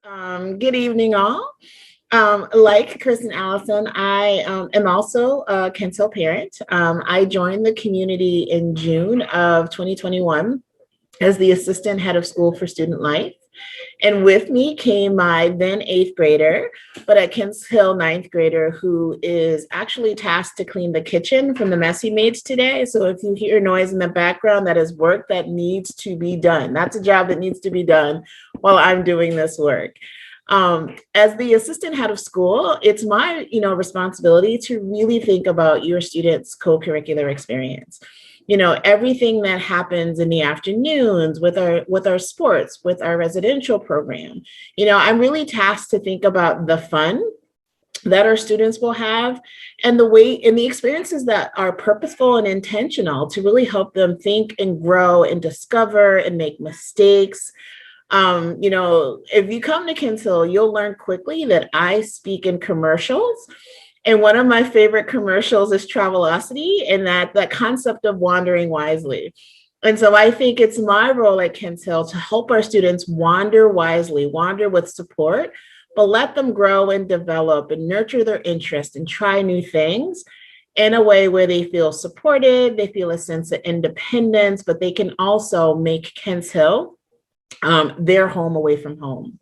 Good evening, all. Like Chris and Allison, I am also a Kenso parent. I joined the community in June of 2021 as the assistant head of school for student life. And with me came my then eighth grader, but at Kents Hill ninth grader, who is actually tasked to clean the kitchen from the mess he made today. So if you hear noise in the background, that is work that needs to be done. That's a job that needs to be done while I'm doing this work. As the assistant head of school, it's my responsibility to really think about your students' co-curricular experience. Everything that happens in the afternoons with our sports, with our residential program. I'm really tasked to think about the fun that our students will have and the experiences that are purposeful and intentional to really help them think and grow and discover and make mistakes. If you come to Kinsale, you'll learn quickly that I speak in commercials. And one of my favorite commercials is Travelocity, and that concept of wandering wisely. And so I think it's my role at Kinsale to help our students wander wisely, wander with support, but let them grow and develop and nurture their interest and try new things in a way where they feel supported, they feel a sense of independence, but they can also make Kinsale their home away from home.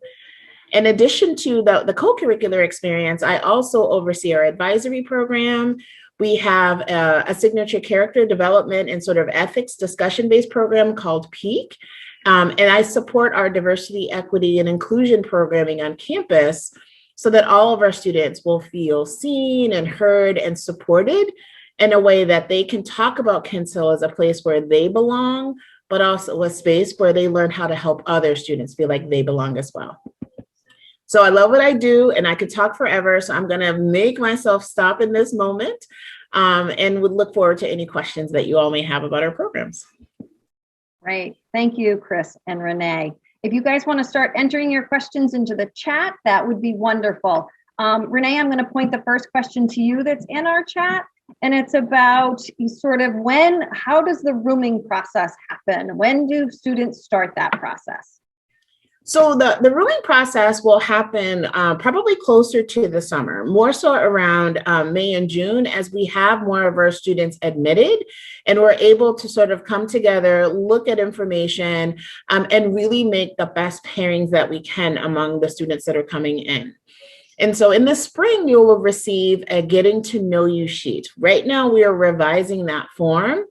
In addition to the co-curricular experience, I also oversee our advisory program. We have a signature character development and sort of ethics discussion-based program called PEAK. And I support our diversity, equity, and inclusion programming on campus so that all of our students will feel seen and heard and supported in a way that they can talk about Kinsale as a place where they belong, but also a space where they learn how to help other students feel like they belong as well. So I love what I do and I could talk forever. So I'm gonna make myself stop in this moment and would look forward to any questions that you all may have about our programs. Great, thank you, Chris and Renee. If you guys wanna start entering your questions into the chat, that would be wonderful. Renee, I'm gonna point the first question to you that's in our chat. And it's about sort of how does the rooming process happen? When do students start that process? So the rooming process will happen probably closer to the summer, more so around May and June, as we have more of our students admitted and we're able to sort of come together, look at information, and really make the best pairings that we can among the students that are coming in. And so in the spring, you will receive a getting to know you sheet. Right now, we are revising that form,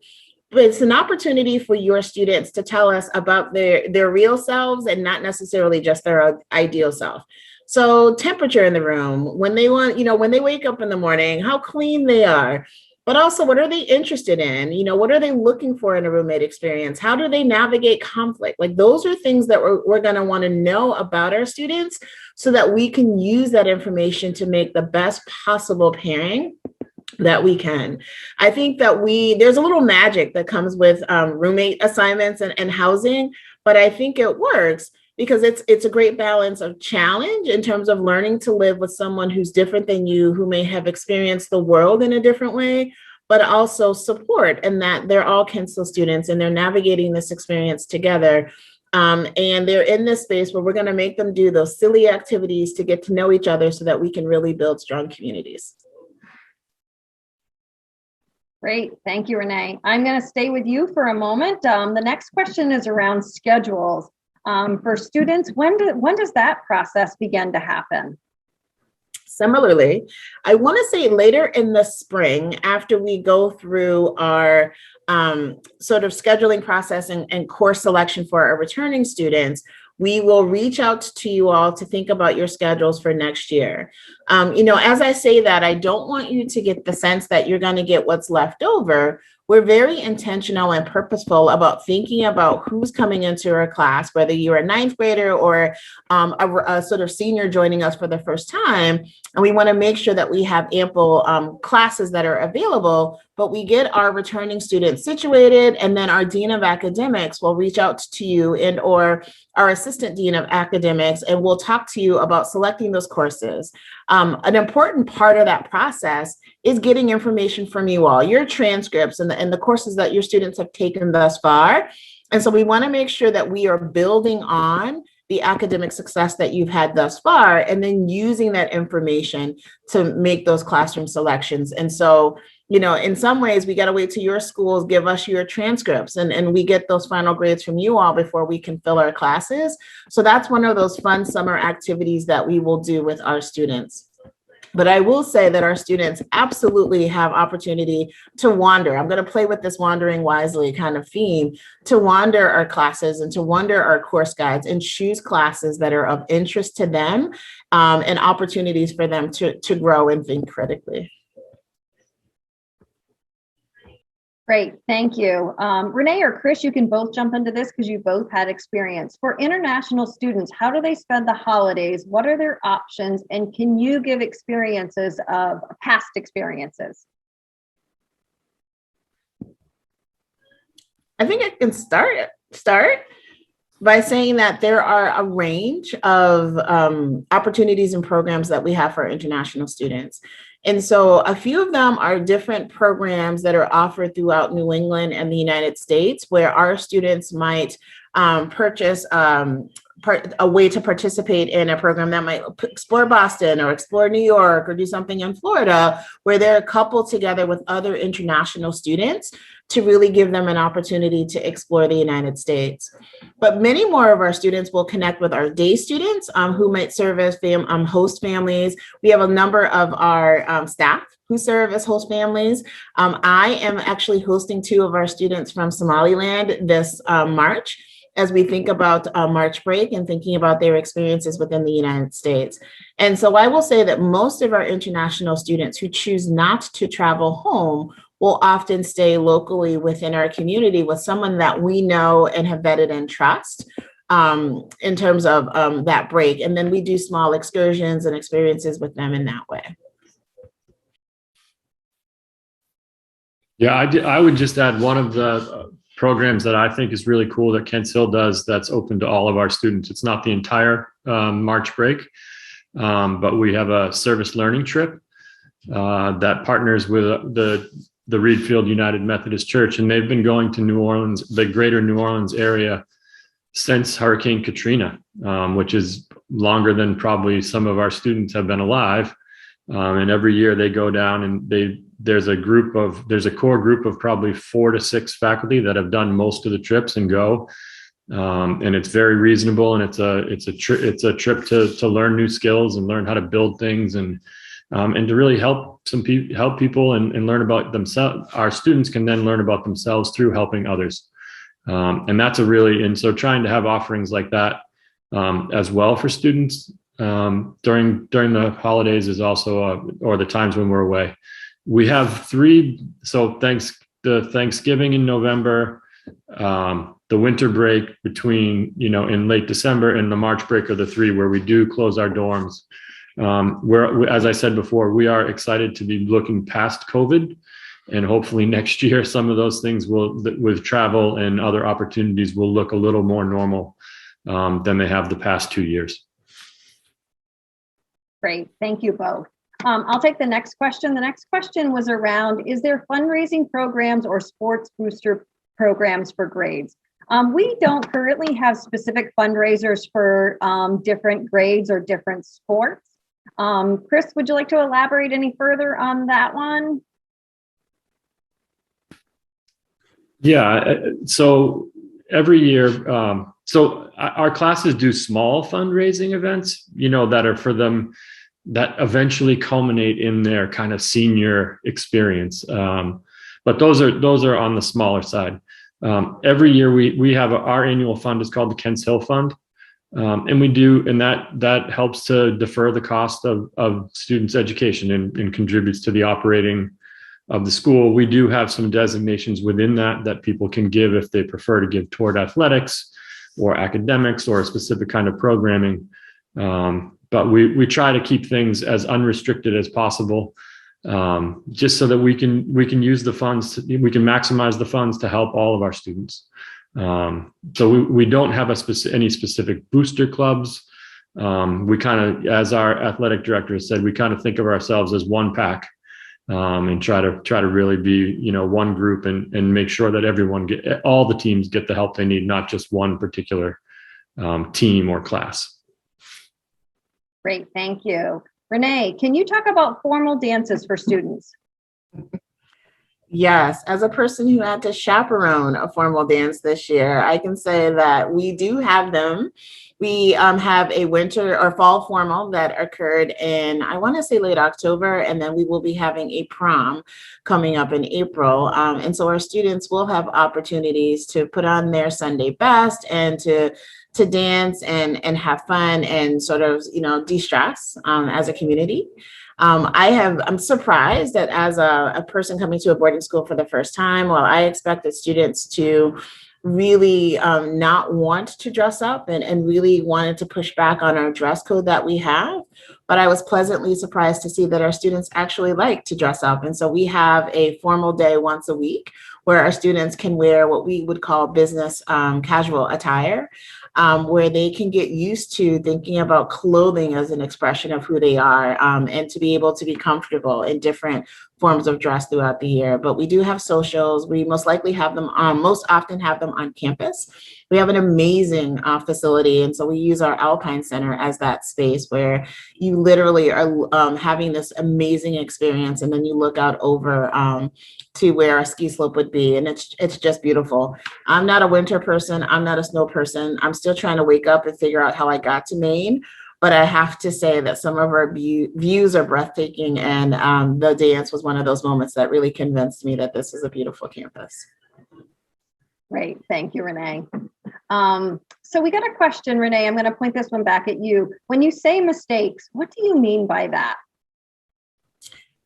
but it's an opportunity for your students to tell us about their real selves and not necessarily just their ideal self. So temperature in the room, when they wake up in the morning, how clean they are, but also what are they interested in? What are they looking for in a roommate experience? How do they navigate conflict? Like those are things that we're gonna wanna know about our students so that we can use that information to make the best possible pairing that we can. I think that there's a little magic that comes with roommate assignments and housing, but I think it works because it's a great balance of challenge in terms of learning to live with someone who's different than you, who may have experienced the world in a different way, but also support, and that they're all Kinsale students and they're navigating this experience together. And they're in this space where we're going to make them do those silly activities to get to know each other so that we can really build strong communities. Great, thank you, Renee. I'm going to stay with you for a moment. The next question is around schedules. For students, when does that process begin to happen? Similarly, I want to say later in the spring, after we go through our sort of scheduling process and course selection for our returning students, we will reach out to you all to think about your schedules for next year. As I say that, I don't want you to get the sense that you're going to get what's left over. We're very intentional and purposeful about thinking about who's coming into our class, whether you're a ninth grader or a sort of senior joining us for the first time. And we want to make sure that we have ample classes that are available, but we get our returning students situated, and then our Dean of Academics will reach out to you and or our Assistant Dean of Academics, and we'll talk to you about selecting those courses. An important part of that process is getting information from you all, your transcripts and the courses that your students have taken thus far. And so we want to make sure that we are building on the academic success that you've had thus far, and then using that information to make those classroom selections. And so, in some ways, we got to wait till your schools give us your transcripts and we get those final grades from you all before we can fill our classes. So that's one of those fun summer activities that we will do with our students. But I will say that our students absolutely have opportunity to wander. I'm going to play with this wandering wisely kind of theme, to wander our classes and to wander our course guides and choose classes that are of interest to them, and opportunities for them to grow and think critically. Great, thank you. Rene or Chris, you can both jump into this because you both had experience. For international students, how do they spend the holidays? What are their options? And can you give experiences of past experiences? I think I can start by saying that there are a range of opportunities and programs that we have for international students. And so a few of them are different programs that are offered throughout New England and the United States, where our students might purchase a way to participate in a program that might explore Boston or explore New York or do something in Florida, where they're coupled together with other international students to really give them an opportunity to explore the United States. But many more of our students will connect with our day students who might serve as host families. We have a number of our staff who serve as host families. I am actually hosting 2 of our students from Somaliland this March, as we think about March break and thinking about their experiences within the United States. And so I will say that most of our international students who choose not to travel home will often stay locally within our community with someone that we know and have vetted and trust in terms of that break. And then we do small excursions and experiences with them in that way. Yeah, I would just add one of the programs that I think is really cool that Kent Hill does that's open to all of our students. It's not the entire March break, but we have a service learning trip that partners with the Reedfield United Methodist Church, and they've been going to New Orleans, the greater New Orleans area, since Hurricane Katrina, which is longer than probably some of our students have been alive. And every year they go down and there's a core group of probably 4 to 6 faculty that have done most of the trips and go. And it's very reasonable, and it's a trip to learn new skills and learn how to build things and to really help people and learn about themselves. Our students can then learn about themselves through helping others. And so trying to have offerings like that as well for students during the holidays is also, or the times when we're away. We have 3, so the Thanksgiving in November, the winter break between, in late December, and the March break are the 3 where we do close our dorms. Where, as I said before, we are excited to be looking past COVID, and hopefully next year some of those things with travel and other opportunities, will look a little more normal than they have the past 2 years. Great, thank you both. I'll take the next question. The next question was around, is there fundraising programs or sports booster programs for grades? We don't currently have specific fundraisers for different grades or different sports. Chris, would you like to elaborate any further on that one? Yeah, so every year, so our classes do small fundraising events, that are for them, that eventually culminate in their kind of senior experience. But those are on the smaller side. Every year we have our annual fund is called the Kent Hill Fund. And that helps to defer the cost of students' education and contributes to the operating of the school. We do have some designations within that people can give if they prefer to give toward athletics or academics or a specific kind of programming. But we try to keep things as unrestricted as possible, just so that we can use the funds, we can maximize the funds to help all of our students. So we don't have any specific booster clubs. We kind of, as our athletic director has said, we kind of think of ourselves as one pack, and try to really be, one group and make sure that all the teams get the help they need, not just one particular team or class. Great, thank you. Rene, can you talk about formal dances for students? Yes, as a person who had to chaperone a formal dance this year, I can say that we do have them. We have a winter or fall formal that occurred in, I want to say late October, and then we will be having a prom coming up in April. And so our students will have opportunities to put on their Sunday best and to dance and have fun and sort of, de-stress as a community. I'm surprised that as a person coming to a boarding school for the first time, while I expected students to really not want to dress up and really wanted to push back on our dress code that we have. But I was pleasantly surprised to see that our students actually like to dress up. And so we have a formal day once a week where our students can wear what we would call business casual attire. Where they can get used to thinking about clothing as an expression of who they are, and to be able to be comfortable in different forms of dress throughout the year. But we do have socials. We most likely have them, most often have them on campus. We have an amazing facility. And so we use our Alpine Center as that space where you literally are having this amazing experience. And then you look out over to where our ski slope would be. And it's just beautiful. I'm not a winter person. I'm not a snow person. I'm still trying to wake up and figure out how I got to Maine. But I have to say that some of our views are breathtaking. And the dance was one of those moments that really convinced me that this is a beautiful campus. Great. Thank you, Rene. So we got a question, Rene. I'm going to point this one back at you. When you say mistakes, what do you mean by that?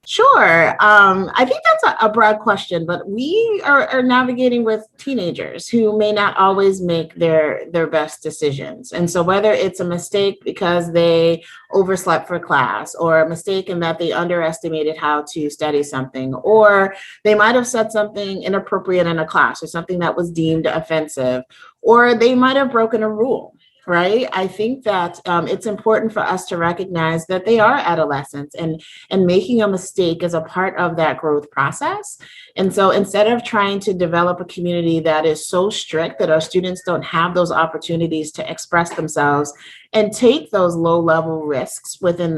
Sure. I think that's a broad question, but we are navigating with teenagers who may not always make their best decisions. And so whether it's a mistake because they overslept for class, or a mistake in that they underestimated how to study something, or they might have said something inappropriate in a class or something that was deemed offensive, or they might have broken a rule. Right. I think that it's important for us to recognize that they are adolescents, and making a mistake is a part of that growth process. And so instead of trying to develop a community that is so strict that our students don't have those opportunities to express themselves and take those low level risks within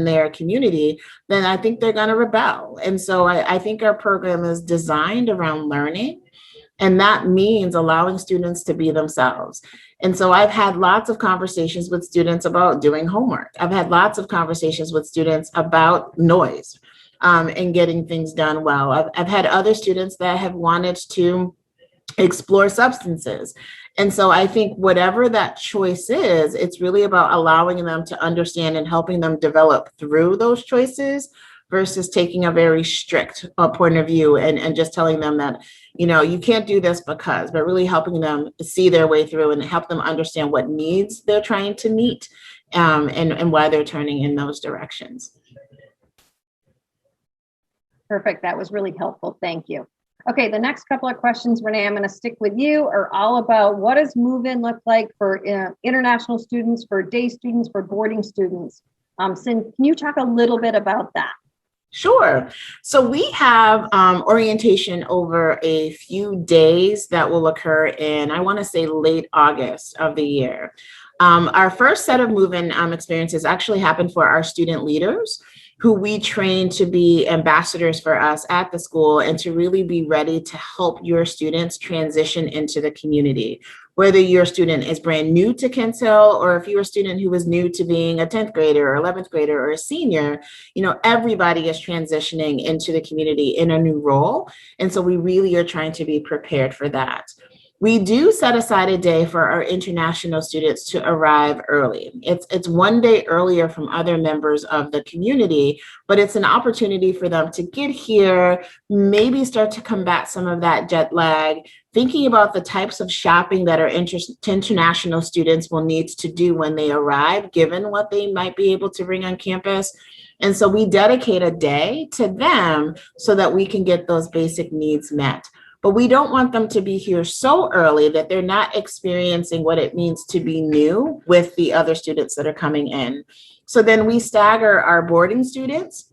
their community, then I think they're going to rebel. And so I think our program is designed around learning. And that means allowing students to be themselves. And so I've had lots of conversations with students about doing homework. I've had lots of conversations with students about noise and getting things done well. I've had other students that have wanted to explore substances. And so I think whatever that choice is, it's really about allowing them to understand and helping them develop through those choices versus taking a very strict point of view and just telling them that, you can't do this because, but really helping them see their way through and help them understand what needs they're trying to meet, and why they're turning in those directions. Perfect. That was really helpful. Thank you. Okay, the next couple of questions, Rene, I'm going to stick with you, are all about what does move-in look like for international students, for day students, for boarding students. Can you talk a little bit about that? Sure. So we have orientation over a few days that will occur in, I want to say, late August of the year. Our first set of move-in experiences actually happened for our student leaders, who we train to be ambassadors for us at the school and to really be ready to help your students transition into the community. Whether your student is brand new to Kent Hill, or if you're a student who is new to being a 10th grader or 11th grader or a senior, everybody is transitioning into the community in a new role. And so we really are trying to be prepared for that. We do set aside a day for our international students to arrive early. It's one day earlier from other members of the community, but it's an opportunity for them to get here, maybe start to combat some of that jet lag, thinking about the types of shopping that our international students will need to do when they arrive, given what they might be able to bring on campus. And so we dedicate a day to them so that we can get those basic needs met. But we don't want them to be here so early that they're not experiencing what it means to be new with the other students that are coming in. So then we stagger our boarding students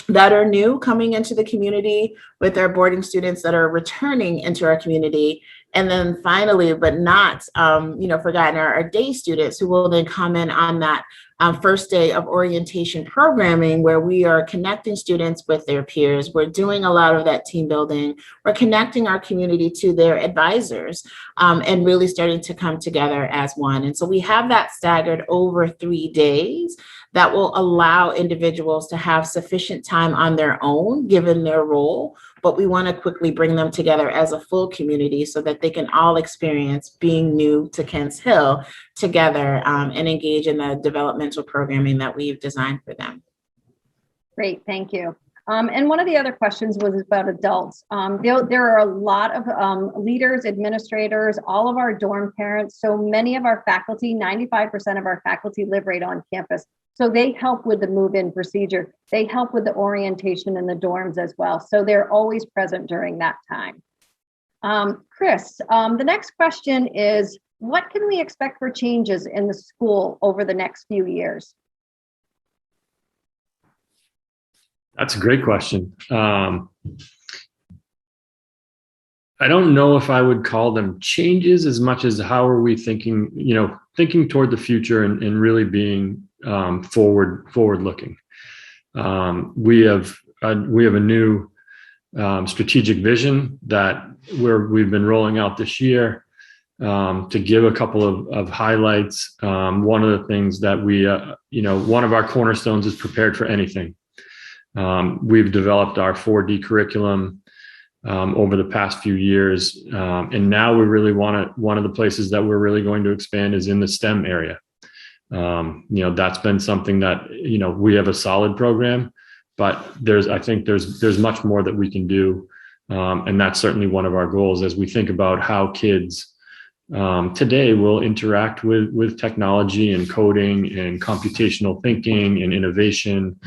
that are new coming into the community with our boarding students that are returning into our community. And then finally, but not forgotten, are our day students who will then come in on that first day of orientation programming, where we are connecting students with their peers. We're doing a lot of that team building. We're connecting our community to their advisors, and really starting to come together as one. And so we have that staggered over 3 days that will allow individuals to have sufficient time on their own, given their role. But we want to quickly bring them together as a full community so that they can all experience being new to Kents Hill together, and engage in the developmental programming that we've designed for them. Great, thank you. And one of the other questions was about adults. There are a lot of leaders, administrators, all of our dorm parents. So many of our faculty, 95% of our faculty live right on campus. So they help with the move-in procedure. They help with the orientation in the dorms as well. So they're always present during that time. Chris, the next question is, what can we expect for changes in the school over the next few years? That's a great question. I don't know if I would call them changes as much as how are we thinking, thinking toward the future and really being forward looking. We have a new strategic vision that we've been rolling out this year. To give a couple of highlights, one of the things that we, one of our cornerstones is prepared for anything. We've developed our 4D curriculum over the past few years, and now we really one of the places that we're really going to expand is in the STEM area. That's been something that we have a solid program, but I think there's much more that we can do, and that's certainly one of our goals as we think about how kids today will interact with technology and coding and computational thinking and innovation.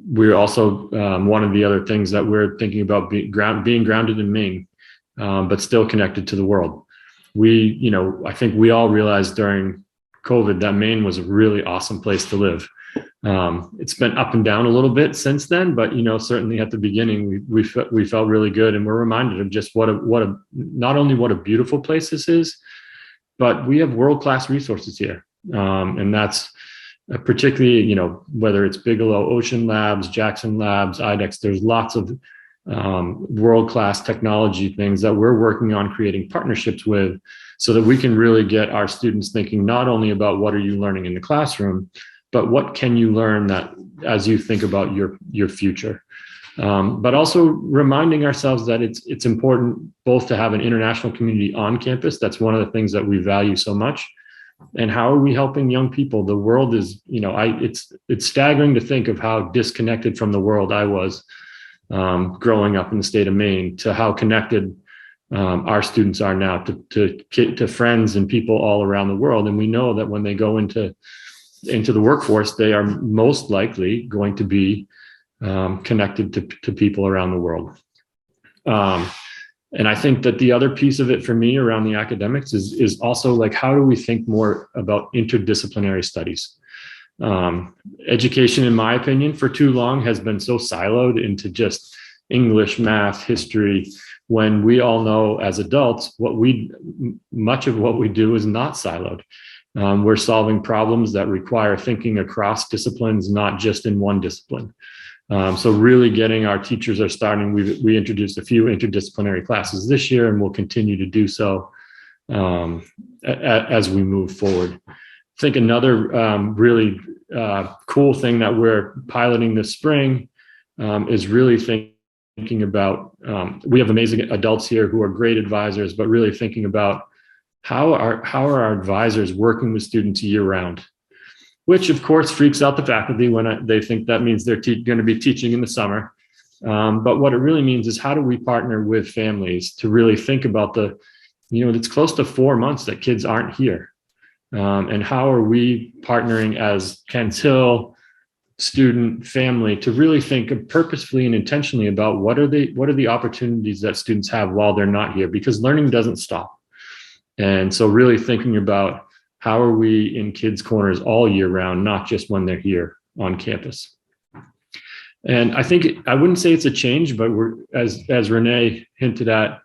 We're also one of the other things that we're thinking about being grounded in Maine, but still connected to the world. I think we all realized during COVID that Maine was a really awesome place to live. It's been up and down a little bit since then, but certainly at the beginning we felt really good, and we're reminded of just not only what a beautiful place this is, but we have world-class resources here, and that's particularly whether it's Bigelow Ocean Labs, Jackson Labs, IDEX. There's lots of world-class technology things that we're working on creating partnerships with, so that we can really get our students thinking not only about what are you learning in the classroom, but what can you learn that as you think about your future. But also reminding ourselves that it's important both to have an international community on campus. That's one of the things that we value so much. And how are we helping young people? The world is, it's staggering to think of how disconnected from the world I was growing up in the state of Maine, to how connected our students are now to friends and people all around the world. And we know that when they go into the workforce, they are most likely going to be connected to people around the world. And I think that the other piece of it for me around the academics is also like, how do we think more about interdisciplinary studies? Education, in my opinion, for too long has been so siloed into just English, math, history, when we all know as adults, much of what we do is not siloed. We're solving problems that require thinking across disciplines, not just in one discipline. So really getting our teachers are starting. We introduced a few interdisciplinary classes this year, and we'll continue to do so as we move forward. I think another really cool thing that we're piloting this spring is really thinking about, we have amazing adults here who are great advisors, but really thinking about how are our advisors working with students year round, which of course freaks out the faculty when they think that means they're going to be teaching in the summer. But what it really means is, how do we partner with families to really think about it's close to 4 months that kids aren't here. And how are we partnering as Kents Hill student family to really think purposefully and intentionally about what are the opportunities that students have while they're not here, because learning doesn't stop. And so really thinking about how are we in kids' corners all year round, not just when they're here on campus. And I think I wouldn't say it's a change, but we're, as Rene hinted at,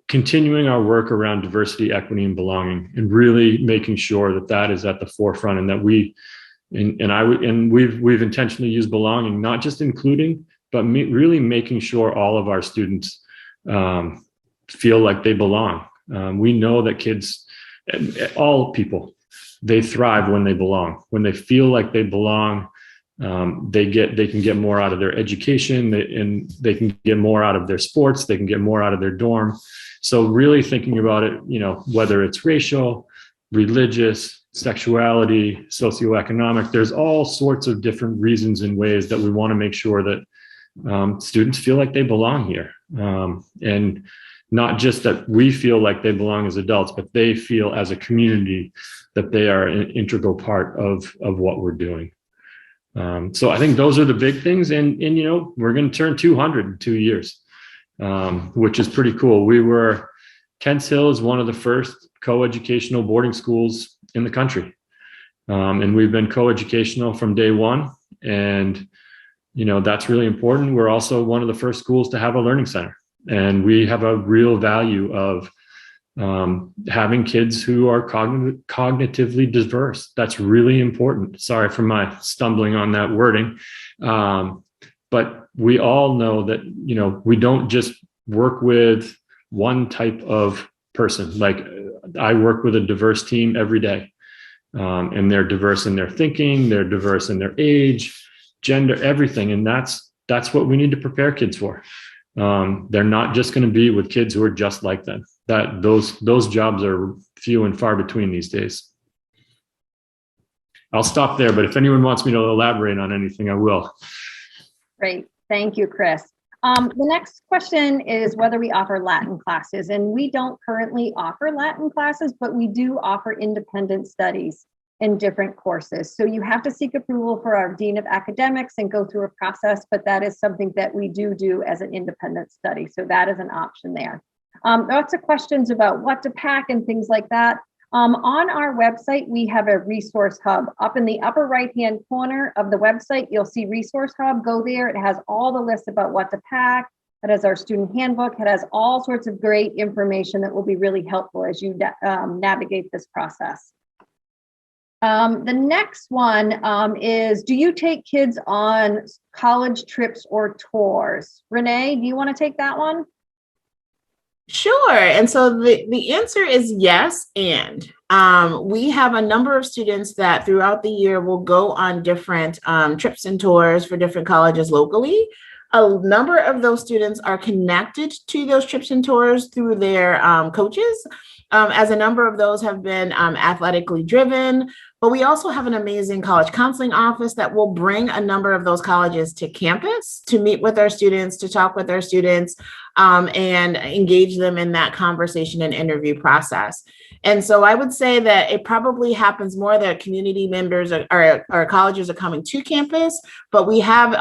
continuing our work around diversity, equity, and belonging, and really making sure that that is at the forefront, and that we've intentionally used belonging, not just including, but really making sure all of our students feel like they belong. We know that kids, all people, they thrive when they belong. When they feel like they belong, they can get more out of their education, and they can get more out of their sports. They can get more out of their dorm. So really thinking about it, whether it's racial, religious, sexuality, socioeconomic, there's all sorts of different reasons and ways that we want to make sure that students feel like they belong here. And not just that we feel like they belong as adults, but they feel as a community that they are an integral part of what we're doing. So I think those are the big things. And we're going to turn 200 in 2 years, which is pretty cool. Kents Hill is one of the first co-educational boarding schools in the country. And we've been co-educational from day one. And, that's really important. We're also one of the first schools to have a learning center. And we have a real value of having kids who are cognitively diverse. That's really important. Sorry for my stumbling on that wording. But we all know that, we don't just work with one type of person. Like, I work with a diverse team every day. And they're diverse in their thinking, they're diverse in their age, gender, everything. And that's what we need to prepare kids for. They're not just going to be with kids who are just like them. Those jobs are few and far between these days. I'll stop there, but if anyone wants me to elaborate on anything, I will. Great. Thank you, Chris. The next question is whether we offer Latin classes, and we don't currently offer Latin classes, but we do offer independent studies in different courses. So you have to seek approval for our Dean of Academics and go through a process, but that is something that we do as an independent study. So that is an option there. Lots of questions about what to pack and things like that. On our website, we have a resource hub. Up in the upper right-hand corner of the website, you'll see Resource Hub. Go there. It has all the lists about what to pack. It has our student handbook. It has all sorts of great information that will be really helpful as you navigate this process. The next one is, do you take kids on college trips or tours? Renee, do you want to take that one? Sure. And so the answer is yes. And we have a number of students that throughout the year will go on different trips and tours for different colleges locally. A number of those students are connected to those trips and tours through their coaches, as a number of those have been athletically driven. But we also have an amazing college counseling office that will bring a number of those colleges to campus to meet with our students, to talk with our students, and engage them in that conversation and interview process. And so I would say that it probably happens more that community members or colleges are coming to campus, but we have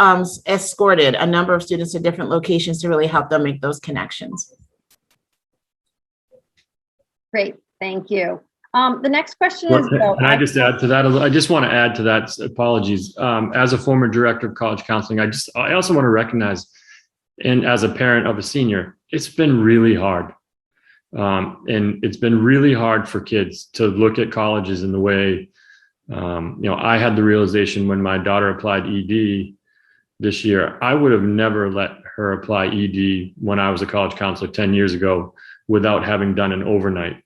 escorted a number of students to different locations to really help them make those connections. Great, thank you. The next question is about— Can I just add to that? I just want to add to that, apologies. As a former director of college counseling, I also want to recognize, and as a parent of a senior, it's been really hard. And it's been really hard for kids to look at colleges in the way, I had the realization when my daughter applied ED this year. I would have never let her apply ED when I was a college counselor 10 years ago without having done an overnight.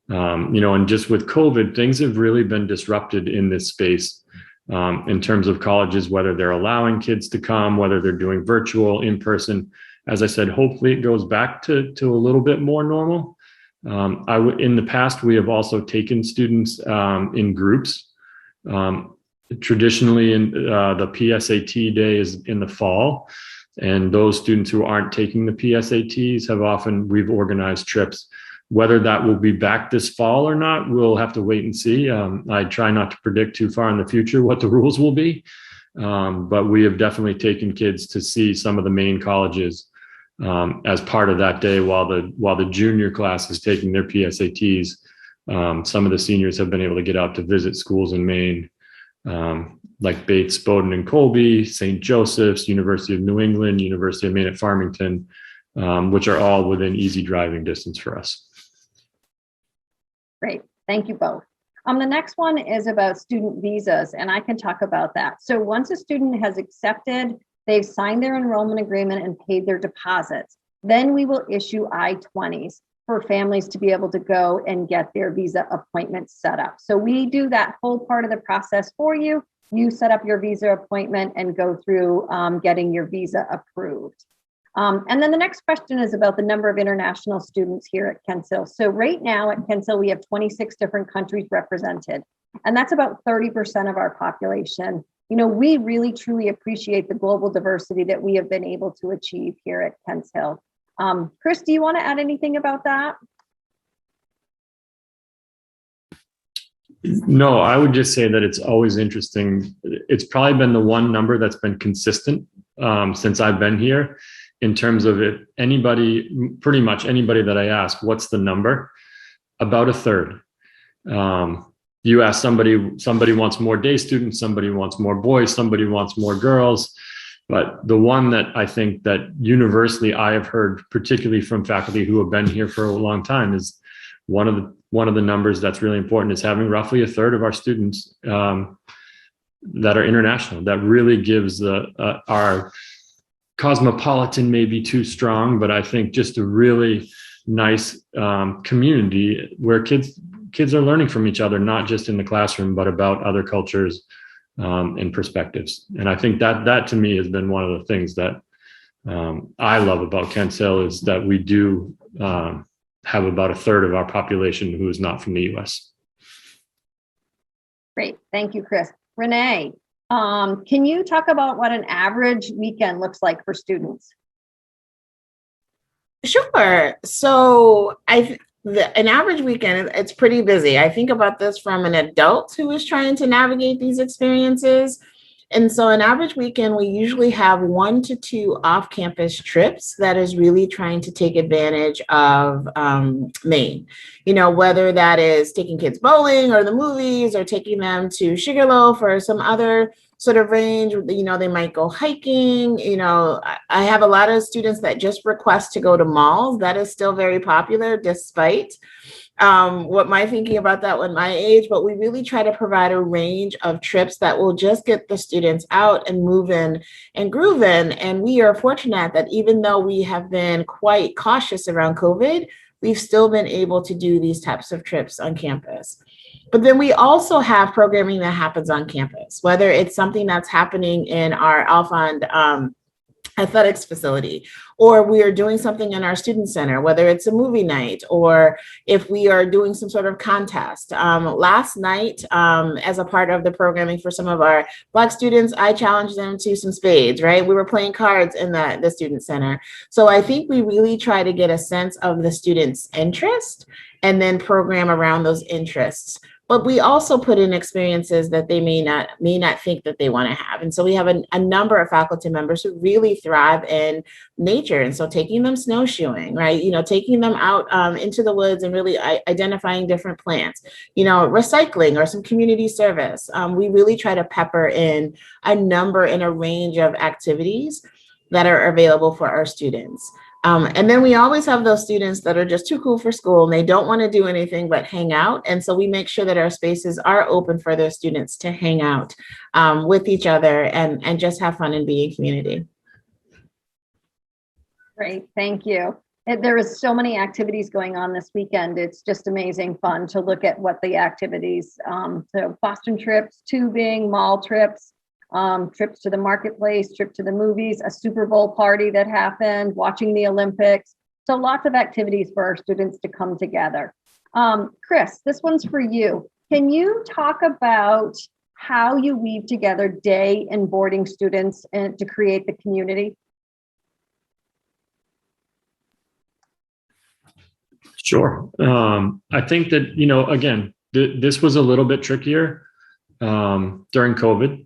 And just with COVID, things have really been disrupted in this space in terms of colleges, whether they're allowing kids to come, whether they're doing virtual, in person. As I said, hopefully it goes back to a little bit more normal. In the past, we have also taken students in groups. Traditionally, the PSAT day is in the fall. And those students who aren't taking the PSATs we've organized trips. Whether that will be back this fall or not, we'll have to wait and see. I try not to predict too far in the future what the rules will be. But we have definitely taken kids to see some of the main colleges as part of that day while the junior class is taking their PSATs. Some of the seniors have been able to get out to visit schools in Maine, like Bates, Bowdoin, and Colby, St. Joseph's, University of New England, University of Maine at Farmington. which are all within easy driving distance for us. Great. Thank you both. The next one is about student visas, and I can talk about that. So once a student has accepted, they've signed their enrollment agreement and paid their deposits, then we will issue I-20s for families to be able to go and get their visa appointments set up. So we do that whole part of the process for you. You set up your visa appointment and go through getting your visa approved. And then the next question is about the number of international students here at Kents Hill. So right now at Kents Hill, we have 26 different countries represented, and that's about 30% of our population. You know, we really truly appreciate the global diversity that we have been able to achieve here at Kents Hill. Chris, do you want to add anything about that? No, I would just say that it's always interesting. It's probably been the one number that's been consistent since I've been here, in terms of if anybody, pretty much anybody that I ask, what's the number? About a third. You ask somebody wants more day students, somebody wants more boys, somebody wants more girls. But the one that I think that universally I have heard, particularly from faculty who have been here for a long time, is one of the numbers that's really important is having roughly a third of our students that are international. That really gives our cosmopolitan, may be too strong, but I think just a really nice community where kids are learning from each other, not just in the classroom, but about other cultures and perspectives. And I think that to me has been one of the things that I love about Kents Hill, is that we do have about a third of our population who is not from the US. Great, thank you, Chris. Rene, can you talk about what an average weekend looks like for students? Sure. So an average weekend, it's pretty busy. I think about this from an adult who is trying to navigate these experiences. And so an average weekend, we usually have 1 to 2 off-campus trips that is really trying to take advantage of Maine. You know, whether that is taking kids bowling or the movies, or taking them to Sugarloaf or some other sort of range. You know, they might go hiking. You know, I have a lot of students that just request to go to malls. That is still very popular, despite what my thinking about that when my age, but we really try to provide a range of trips that will just get the students out and moving and grooving. And we are fortunate that even though we have been quite cautious around COVID, we've still been able to do these types of trips on campus. But then we also have programming that happens on campus, whether it's something that's happening in our Alfond athletics facility, or we are doing something in our student center, whether it's a movie night, or if we are doing some sort of contest. Last night, as a part of the programming for some of our Black students, I challenged them to some spades, right? We were playing cards in the student center. So I think we really try to get a sense of the students' interest and then program around those interests. But we also put in experiences that they may not think that they want to have. And so we have a number of faculty members who really thrive in nature. And so taking them snowshoeing, right? You know, taking them out into the woods and really identifying different plants, you know, recycling or some community service. We really try to pepper in a range of activities that are available for our students. And then we always have those students that are just too cool for school and they don't want to do anything but hang out. And so we make sure that our spaces are open for those students to hang out with each other and just have fun and be in community. Great, thank you. There is so many activities going on this weekend. It's just amazing fun to look at what the activities, so Boston trips, tubing, mall trips, trips to the marketplace, trip to the movies, a Super Bowl party that happened, watching the Olympics. So lots of activities for our students to come together. Chris, this one's for you. Can you talk about how you weave together day and boarding students to create the community? Sure. I think that, you know, again, this was a little bit trickier during COVID.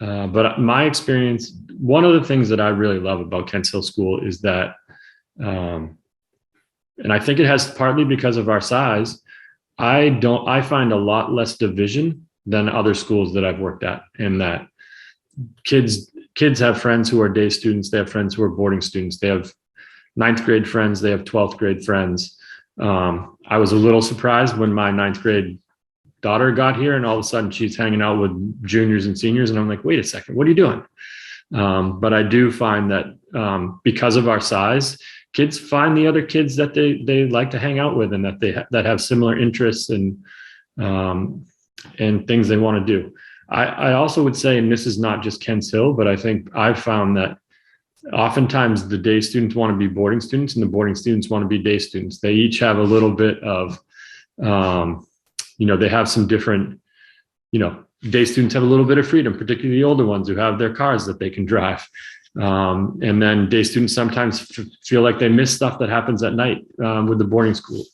But my experience, one of the things that I really love about Kents Hill School is that, and I think it has partly because of our size, I find a lot less division than other schools that I've worked at, in that kids have friends who are day students, they have friends who are boarding students, they have ninth grade friends, they have 12th grade friends. I was a little surprised when my ninth grade daughter got here and all of a sudden she's hanging out with juniors and seniors. And I'm like, wait a second, what are you doing? But I do find that because of our size, kids find the other kids that they like to hang out with and that have similar interests and things they want to do. I also would say, and this is not just Kents Hill, but I think I've found that oftentimes the day students want to be boarding students and the boarding students want to be day students. They each have a little bit of, they have some different, day students have a little bit of freedom, particularly the older ones who have their cars that they can drive. And then day students sometimes feel like they miss stuff that happens at night with the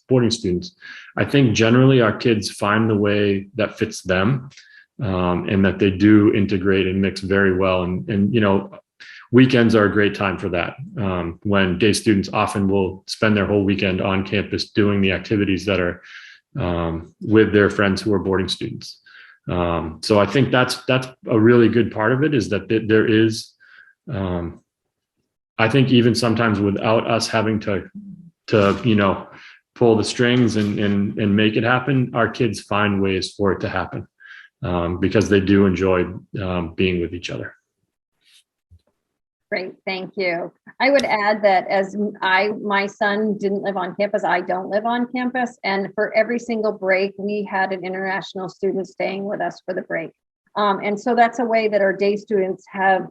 boarding students. I think generally our kids find the way that fits them and that they do integrate and mix very well. And weekends are a great time for that, when day students often will spend their whole weekend on campus doing the activities that are with their friends who are boarding students. So I think that's a really good part of it, is that there is, I think even sometimes without us having to pull the strings and make it happen, our kids find ways for it to happen because they do enjoy being with each other. Great, thank you. I would add that as my son didn't live on campus, I don't live on campus. And for every single break, we had an international student staying with us for the break. And so that's a way that our day students have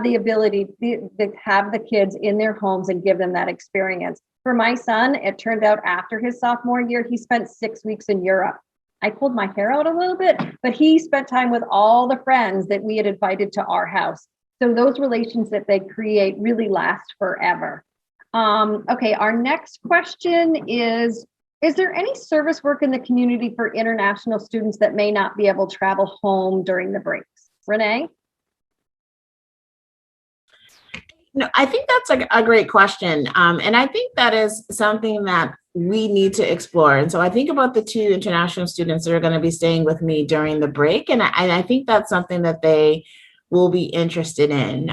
the ability to have the kids in their homes and give them that experience. For my son, it turned out after his sophomore year, he spent 6 weeks in Europe. I pulled my hair out a little bit, but he spent time with all the friends that we had invited to our house. So those relations that they create really last forever. Okay, our next question is there any service work in the community for international students that may not be able to travel home during the breaks? Rene? No, I think that's a great question. And I think that is something that we need to explore. And so I think about the 2 international students that are going to be staying with me during the break. And I think that's something that they will be interested in.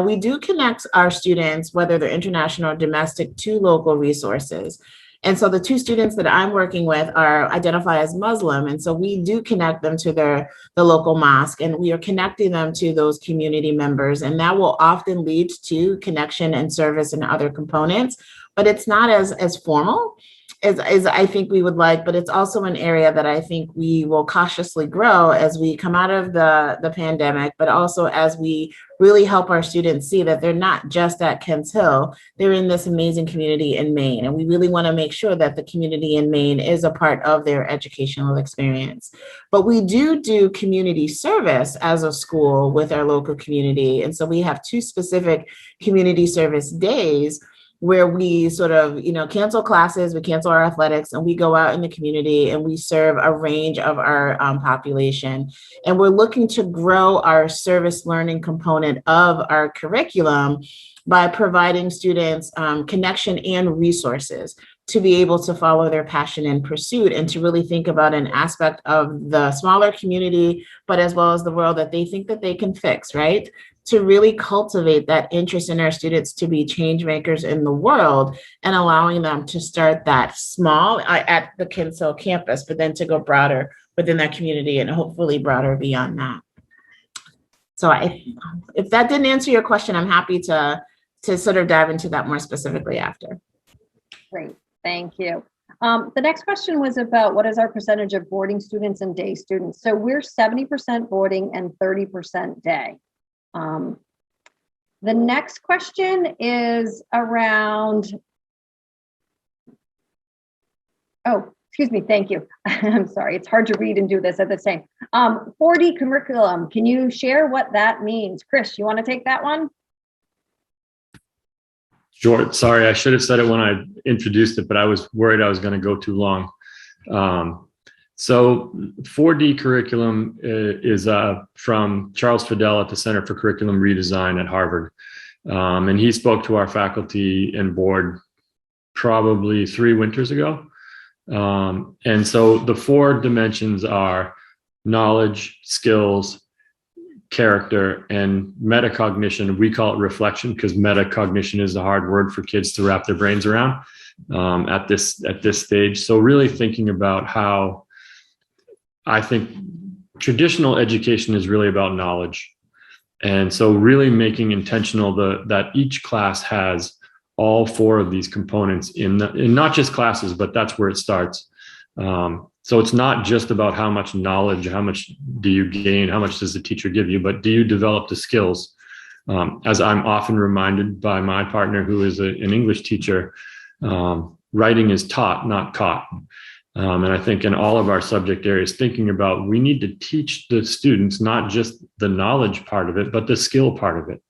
We do connect our students, whether they're international or domestic, to local resources. And so the 2 students that I'm working with identify as Muslim. And so we do connect them to the local mosque, and we are connecting them to those community members. And that will often lead to connection and service and other components, but it's not as formal as I think we would like, but it's also an area that I think we will cautiously grow as we come out of the pandemic, but also as we really help our students see that they're not just at Kents Hill, they're in this amazing community in Maine. And we really want to make sure that the community in Maine is a part of their educational experience. But we do community service as a school with our local community. And so we have 2 specific community service days where we sort of, cancel classes, we cancel our athletics, and we go out in the community and we serve a range of our population. And we're looking to grow our service learning component of our curriculum by providing students connection and resources to be able to follow their passion and pursuit, and to really think about an aspect of the smaller community, but as well as the world that they think that they can fix, right? To really cultivate that interest in our students to be change makers in the world, and allowing them to start that small at the Kents Hill campus, but then to go broader within that community and hopefully broader beyond that. So if that didn't answer your question, I'm happy to sort of dive into that more specifically after. Great, thank you. The next question was about what is our percentage of boarding students and day students? So we're 70% boarding and 30% day. The next question is around, excuse me, thank you. I'm sorry, it's hard to read and do this at the same. 4D curriculum, can you share what that means? Chris, you want to take that one? Sure, sorry, I should have said it when I introduced it, but I was worried I was going to go too long. So 4D curriculum is from Charles Fidel at the Center for Curriculum Redesign at Harvard. And he spoke to our faculty and board probably 3 winters ago. And so the 4 dimensions are knowledge, skills, character, and metacognition. We call it reflection because metacognition is a hard word for kids to wrap their brains around at this stage. So really thinking about how I think traditional education is really about knowledge. And so really making intentional that each class has all four of these components in not just classes, but that's where it starts. So it's not just about how much knowledge, how much do you gain, how much does the teacher give you, but do you develop the skills? As I'm often reminded by my partner, who is an English teacher, writing is taught, not caught. And I think in all of our subject areas, thinking about we need to teach the students not just the knowledge part of it, but the skill part of it.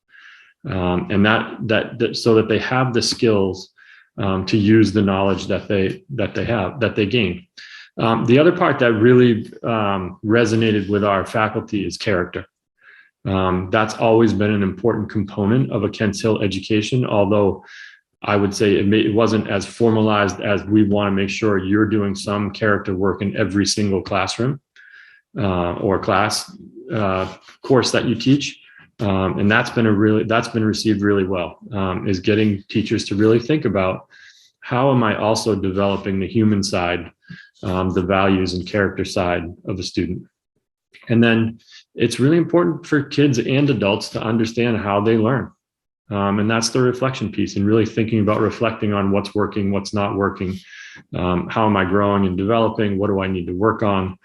And that so that they have the skills to use the knowledge that they gain. The other part that really resonated with our faculty is character. That's always been an important component of a Kent Hill education, although I would say it wasn't as formalized as we want to make sure you're doing some character work in every single classroom or class course that you teach. And that's been received really well, is getting teachers to really think about how am I also developing the human side, the values and character side of a student. And then it's really important for kids and adults to understand how they learn. And that's the reflection piece, and really thinking about reflecting on what's working, what's not working, how am I growing and developing, what do I need to work on.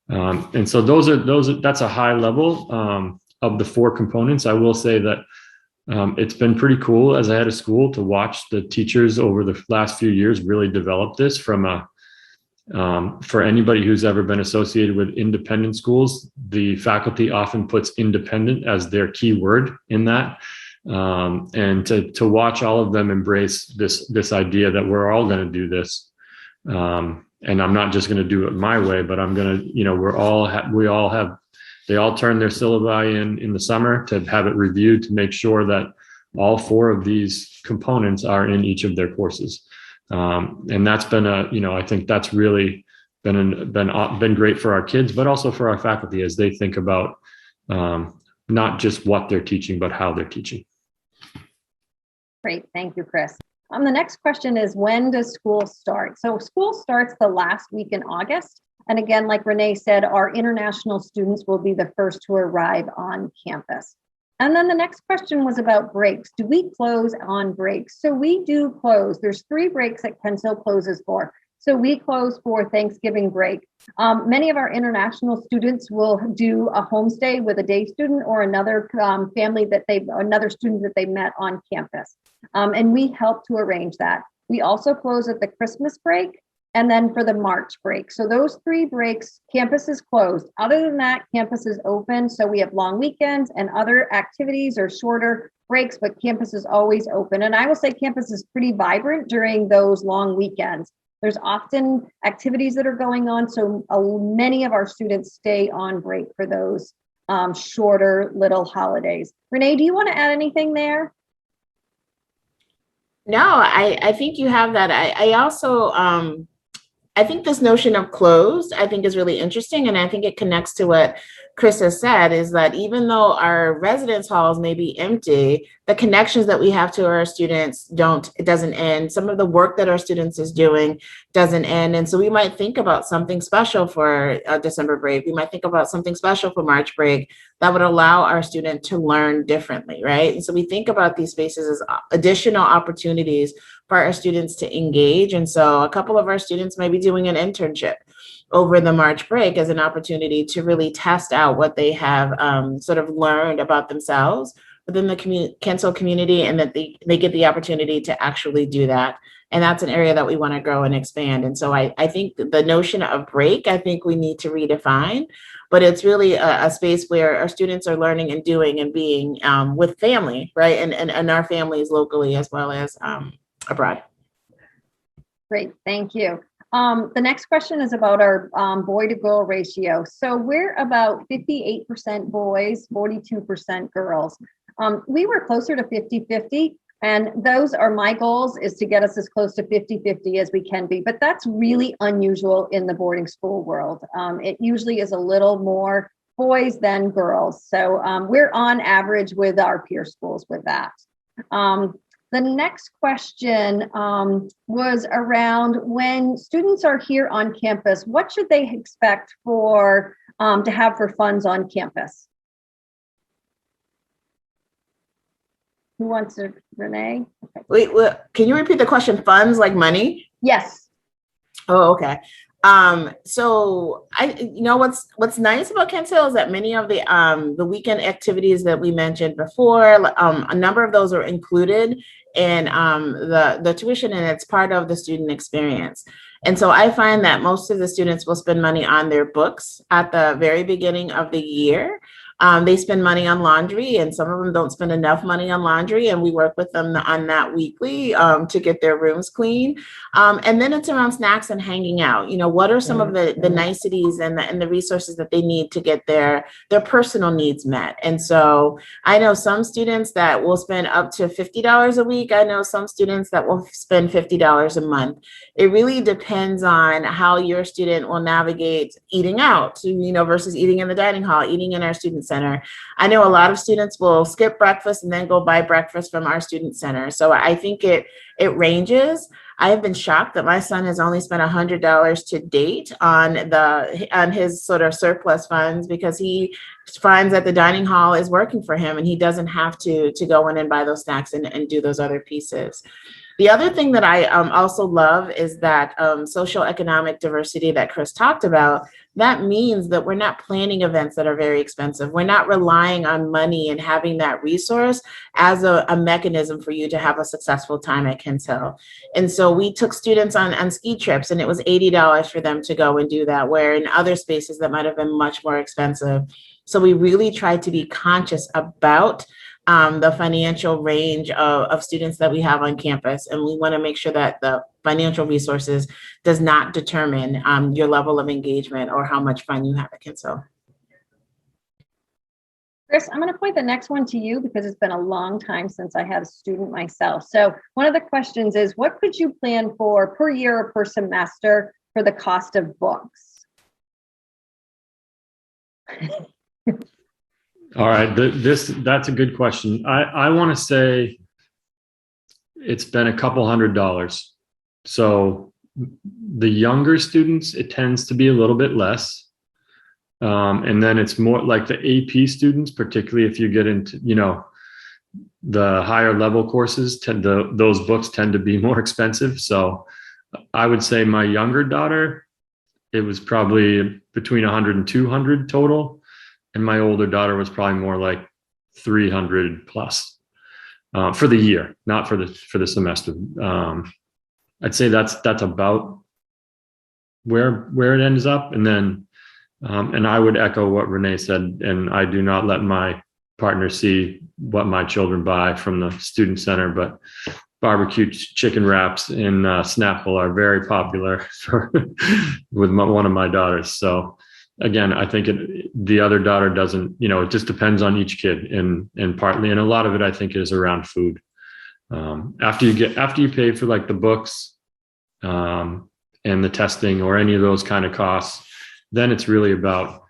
And so that's a high level of the four components. I will say that it's been pretty cool as a head of school to watch the teachers over the last few years really develop this from for anybody who's ever been associated with independent schools. The faculty often puts independent as their key word in that. And to watch all of them embrace this idea that we're all going to do this. And I'm not just going to do it my way, but I'm going to, they all turn their syllabi in the summer to have it reviewed to make sure that all four of these components are in each of their courses. And that's been I think that's really been great for our kids, but also for our faculty as they think about not just what they're teaching, but how they're teaching. Great, thank you, Chris. The next question is, when does school start? So school starts the last week in August. And again, like Rene said, our international students will be the first to arrive on campus. And then the next question was about breaks. Do we close on breaks? So we do close. There's 3 breaks that Kent Hill closes for. So we close for Thanksgiving break. Many of our international students will do a homestay with a day student or another another student that they met on campus. And we help to arrange that. We also close at the Christmas break and then for the March break. So those 3 breaks, campus is closed. Other than that, campus is open. So we have long weekends and other activities or shorter breaks, but campus is always open. And I will say campus is pretty vibrant during those long weekends. There's often activities that are going on. So many of our students stay on break for those shorter little holidays. Rene, do you want to add anything there? No, I think you have that. I also, I think this notion of closed, I think is really interesting. And I think it connects to what Chris has said, is that even though our residence halls may be empty, the connections that we have to our students it doesn't end. Some of the work that our students is doing doesn't end. And so we might think about something special for December break. We might think about something special for March break that would allow our student to learn differently, right? And so we think about these spaces as additional opportunities for our students to engage. And so a couple of our students may be doing an internship over the March break as an opportunity to really test out what they have sort of learned about themselves within the Kent Hill community, and that they get the opportunity to actually do that. And that's an area that we want to grow and expand. And so I think the notion of break, I think we need to redefine, but it's really a space where our students are learning and doing and being with family, right? And our families locally as well as abroad. Great, thank you. The next question is about our boy to girl ratio. So we're about 58% boys, 42% girls. We were closer to 50-50, and those are my goals, is to get us as close to 50-50 as we can be. But that's really unusual in the boarding school world. It usually is a little more boys than girls. So we're on average with our peer schools with that. The next question was around when students are here on campus, what should they expect for to have for funds on campus? Who wants to, Renee? Okay. Wait, can you repeat the question? Funds like money? Yes. Oh, okay. So what's nice about Kent Hill is that many of the weekend activities that we mentioned before, a number of those are included in the tuition, and it's part of the student experience. And so I find that most of the students will spend money on their books at the very beginning of the year. They spend money on laundry, and some of them don't spend enough money on laundry, and we work with them on that weekly to get their rooms clean. And then it's around snacks and hanging out. What are some of the niceties and the resources that they need to get their personal needs met? And so I know some students that will spend up to $50 a week. I know some students that will spend $50 a month. It really depends on how your student will navigate eating out, versus eating in the dining hall, eating in our student center. I know a lot of students will skip breakfast and then go buy breakfast from our student center. So I think it ranges. I have been shocked that my son has only spent $100 to date on his sort of surplus funds, because he finds that the dining hall is working for him and he doesn't have to go in and buy those snacks and do those other pieces. The other thing that I also love is that social economic diversity that Chris talked about. That means that we're not planning events that are very expensive. We're not relying on money and having that resource as a mechanism for you to have a successful time at Kent Hill. And so we took students on ski trips, and it was $80 for them to go and do that, where in other spaces that might have been much more expensive. So we really tried to be conscious about the financial range of students that we have on campus. And we want to make sure that the financial resources does not determine your level of engagement or how much fun you have at Kent Hill. Chris, I'm going to point the next one to you because it's been a long time since I had a student myself. So one of the questions is, what could you plan for per year or per semester for the cost of books? All right, that's a good question. I want to say it's been a couple $100. So the younger students, it tends to be a little bit less. And then it's more like the AP students, particularly if you get into, the higher level courses, those books tend to be more expensive. So I would say my younger daughter, it was probably between 100 and 200 total. And my older daughter was probably more like 300 plus for the year, not for the semester. I'd say that's about where it ends up. And then, and I would echo what Renee said, and I do not let my partner see what my children buy from the student center, but barbecue chicken wraps in Snapple are very popular with one of my daughters. So again, I think the other daughter doesn't, it just depends on each kid and partly, and a lot of it I think is around food. After you pay for like the books and the testing or any of those kind of costs, then it's really about,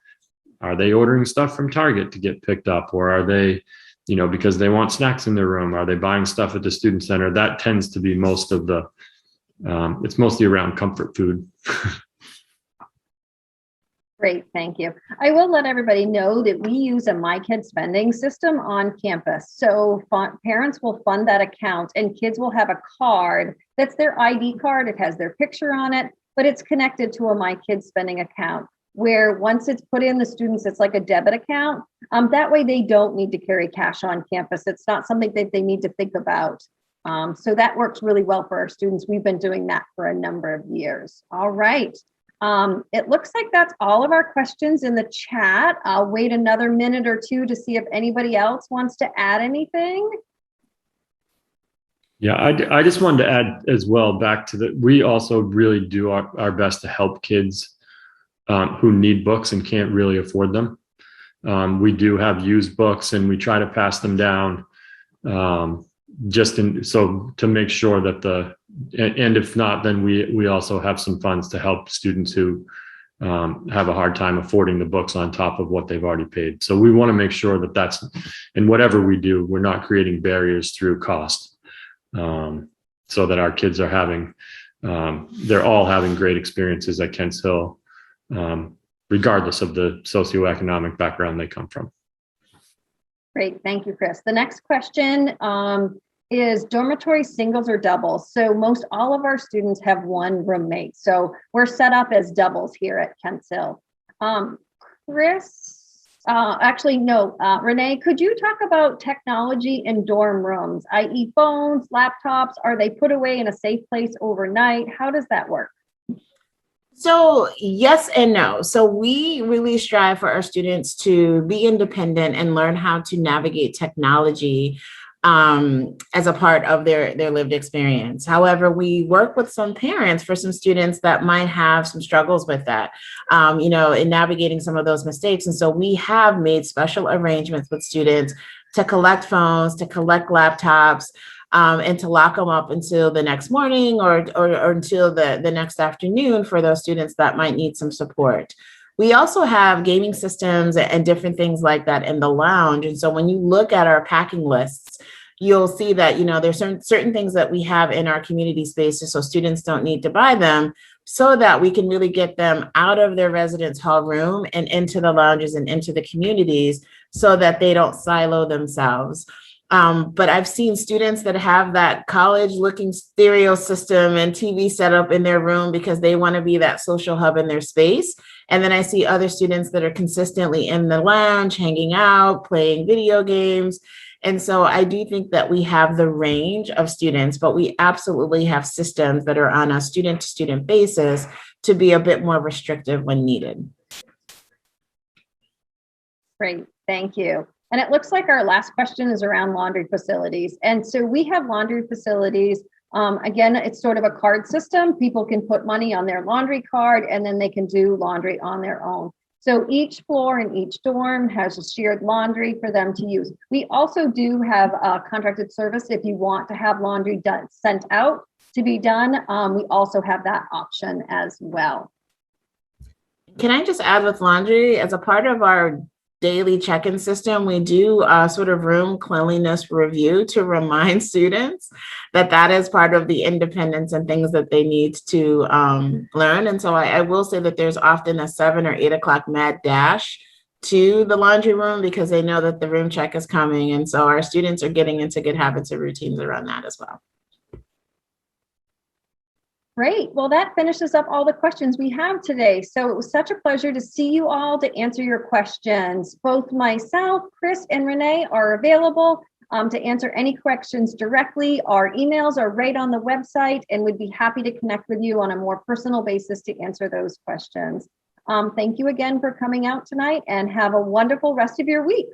are they ordering stuff from Target to get picked up, or are they, because they want snacks in their room, are they buying stuff at the student center? That tends to be most of the, it's mostly around comfort food. Great, thank you. I will let everybody know that we use a My Kid spending system on campus. So parents will fund that account and kids will have a card that's their ID card. It has their picture on it, but it's connected to a My Kid spending account where once it's put in the students, it's like a debit account. That way they don't need to carry cash on campus. It's not something that they need to think about. So that works really well for our students. We've been doing that for a number of years. All right. It looks like that's all of our questions in the chat. I'll wait another minute or two to see if anybody else wants to add anything. Yeah, I just wanted to add as well back to that. We also really do our best to help kids who need books and can't really afford them. We do have used books and we try to pass them down so to make sure that and if not, then we also have some funds to help students who have a hard time affording the books on top of what they've already paid. So we want to make sure that that's, in whatever we do, we're not creating barriers through cost, so that our kids are having, they're all having great experiences at Kents Hill, regardless of the socioeconomic background they come from. Great, thank you, Chris. The next question is dormitory singles or doubles. So most all of our students have one roommate. So we're set up as doubles here at Kents Hill. Chris, Renee, could you talk about technology in dorm rooms, i.e. phones, laptops? Are they put away in a safe place overnight? How does that work? So yes and no. So we really strive for our students to be independent and learn how to navigate technology as a part of their lived experience. However, we work with some parents for some students that might have some struggles with that, in navigating some of those mistakes. And so we have made special arrangements with students to collect phones, to collect laptops, and to lock them up until the next morning or until the next afternoon for those students that might need some support. We also have gaming systems and different things like that in the lounge. And so when you look at our packing lists, you'll see that, there's certain things that we have in our community spaces so students don't need to buy them, so that we can really get them out of their residence hall room and into the lounges and into the communities so that they don't silo themselves. But I've seen students that have that college looking stereo system and TV set up in their room because they want to be that social hub in their space. And then I see other students that are consistently in the lounge, hanging out, playing video games. And so I do think that we have the range of students, but we absolutely have systems that are on a student to student basis to be a bit more restrictive when needed. Great, thank you. And it looks like our last question is around laundry facilities. And so we have laundry facilities. Again, it's sort of a card system. People can put money on their laundry card and then they can do laundry on their own. So each floor in each dorm has a shared laundry for them to use. We also do have a contracted service if you want to have laundry sent out to be done. We also have that option as well. Can I just add with laundry, as a part of our daily check-in system, we do a sort of room cleanliness review to remind students that that is part of the independence and things that they need to learn. And so I will say that there's often a 7 or 8 o'clock mad dash to the laundry room because they know that the room check is coming. And so our students are getting into good habits and routines around that as well. Great. Well, that finishes up all the questions we have today. So it was such a pleasure to see you all to answer your questions. Both myself, Chris, and Renee are available to answer any questions directly. Our emails are right on the website, and we'd be happy to connect with you on a more personal basis to answer those questions. Thank you again for coming out tonight, and have a wonderful rest of your week.